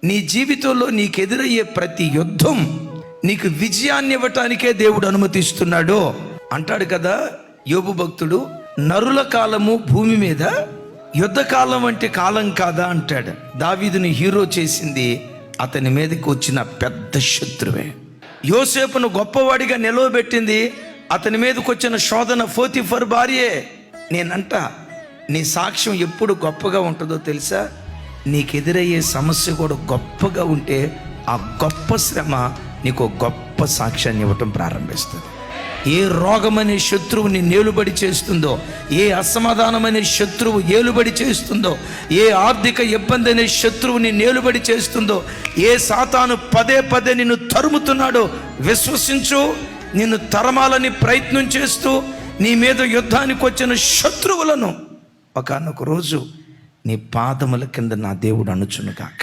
నీ జీవితంలో నీకు ఎదురయ్యే ప్రతి యుద్ధం నీకు విజయాన్ని ఇవ్వటానికే దేవుడు అనుమతిస్తున్నాడు అంటాడు కదా యోబు భక్తుడు. నరుల కాలము భూమి మీద యుద్ధకాలం అంటే కాలం కాదా అంటాడు. దావీదుని హీరో చేసింది అతని మీదకి వచ్చిన పెద్ద శత్రువే. యోసేపును గొప్పవాడిగా నిలవబెట్టింది అతని మీదకి వచ్చిన శోధన పోతీఫర్ భార్యే. నేనంట నీ సాక్ష్యం ఎప్పుడు గొప్పగా ఉంటుందో తెలుసా? నీకు ఎదురయ్యే సమస్య కూడా గొప్పగా ఉంటే ఆ గొప్ప శ్రమ నీకు గొప్ప సాక్ష్యాన్ని ఇవ్వటం ప్రారంభిస్తుంది. ఏ రోగమనే శత్రువు నీ నేలుబడి చేస్తుందో, ఏ అసమాధానమనే శత్రువు ఏలుబడి చేస్తుందో, ఏ ఆర్థిక ఇబ్బంది అనే శత్రువు నీ నేలుబడి చేస్తుందో, ఏ సాతాను పదే పదే నిన్ను తరుముతున్నాడో విశ్వసించు. నిన్ను తరమాలని ప్రయత్నం చేస్తూ నీ మీద యుద్ధానికి వచ్చిన శత్రువులను ఒకానొక రోజు నీ పాదముల కింద నా దేవుడు అణుచును గాక.